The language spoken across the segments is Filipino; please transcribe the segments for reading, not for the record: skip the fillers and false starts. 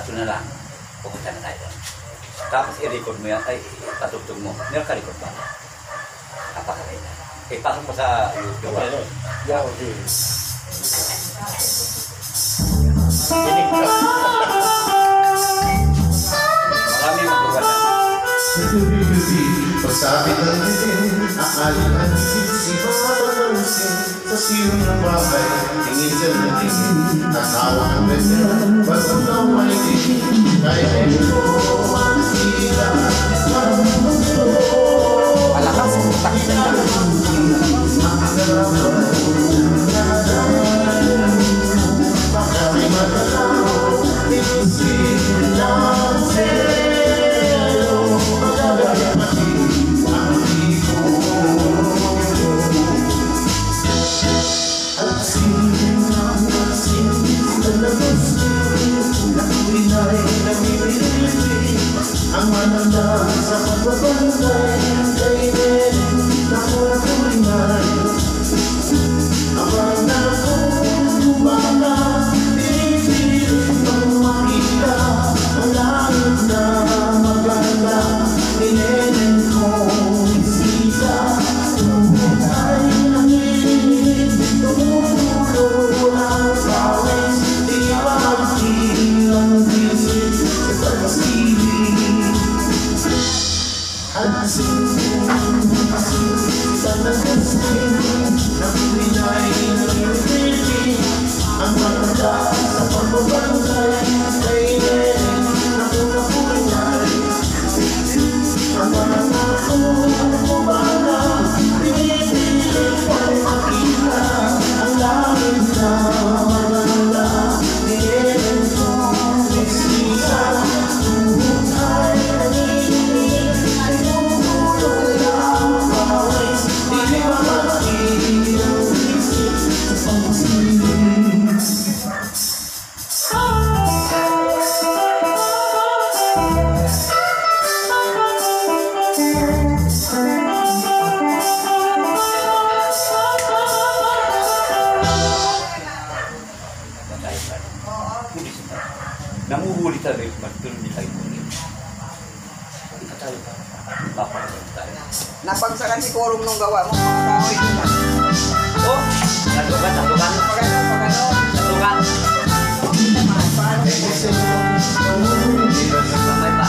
kaso na lang, pupunta na tayo doon. Tapos i-record mo yan, ay patugtog mo. Meron ka record ba? Napakaganda. Pasok mo sa YouTube. Yeah, okay. Marami magpapala. Sa gabi-gabi, pagsabit ng dilim, akalin ang isip ng usin. Sa siyong ng bahay, tingin siya na tingin, nasawa ang ganda, bago na malitin. Kaya ito ang sila, ang mundo. Malakas ang takip na. Baka may magalaw, inusin lang sa'yo. Magagayamati ang ibon. At asin na labas na tuwin ay namimili. Ang mananda sa pagbabantay kay Nene na mula kulinay. Abang na kung bumaka, pinipilit pang makita ang langit na maganda. Ninenen kong isisa, tumuhod ay nanginginig, tumutulo ang pawis, di magkilang visit sa pagsilig. Asin sa nagustin, na pinay nangyayari. Ang maganda sa pagbabantay kay Nene na kumakulay. Ang mga kumbaga, pinipilit pang makita ang langit na maganda. Nene kong isisa, tuhod ay nanginginig, ay tumutuloy ang pawis, di mamakilang isip sa pagsilig. Namuhuli tayo, magtulong din tayo muli. Mapakaganda tayo. Napagsakan si Kurong nung gawa mo, mga kahoy nila. Oh, natukan. Pagano. Paano? Mamay pa.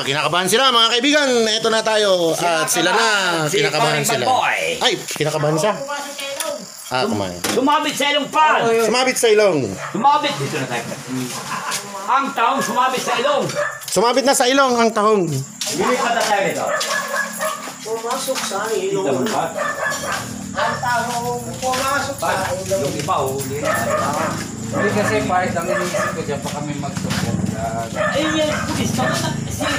Kinakabahan sila mga kaibigan. Ito na tayo at sila na. Kinakabahan sila. Ay, kinakabahan siya. Kumain. Sumabit sa ilong pa! Sumabit sa ilong. Sumabit! Dito na tayo. Ang taong sumabit sa ilong. Sumabit na sa ilong ang tahong. Lilipat na tayo nito. Pumasok sa Dito ilong. mo ba? Ang tahong pumasok sa ilong. Yung iba, huli na. Hindi kasi kahit ang iniisip ko dyan pa kami magsupport. Ayun yung pulis.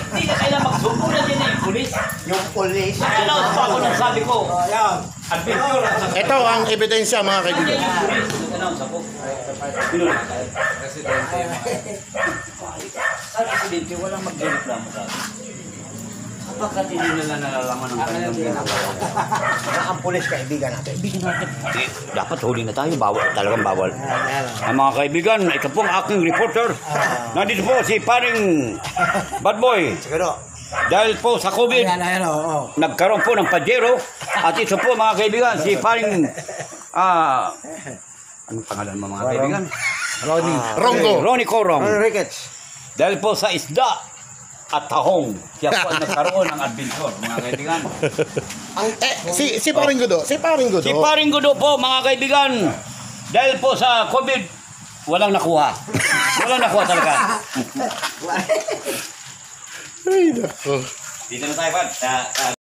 Hindi ka kailan magsubo na din yung pulis. Yung pulis. Nag-announce pa ako nang sabi ko. Ayan. Adventure lang sa Ito ang ebidensya mga kaibigan. Nag-announce ako. Pinuli. Presidente, Sa presidente, walang magreklamo sa akin. Kapagkat hindi nila nalalaman ng kanilang ginagawa. Ang pulis kaibigan natin. Dapat huli na tayo. Bawal. Talagang bawal. Ang mga kaibigan, ito pong aking reporter. Nandito po si paring Bad Boy. Siguro. Dahil po sa COVID, Ayan, oo. nagkaroon po ng Pajero. At ito po mga kaibigan, si paring... anong pangalan mo mga kaibigan? Rongo. Ronnie Corong. Ricketts. Dahil po sa isda at tahong, siya po ang nagkaroon ng adventure, mga kaibigan. Si Paring Gudo. Si Paring Gudo. Si Paring Gudo po, mga kaibigan, dahil po sa COVID, walang nakuha. Walang nakuha talaga. Ay, nako. Dito na tayo, Pat.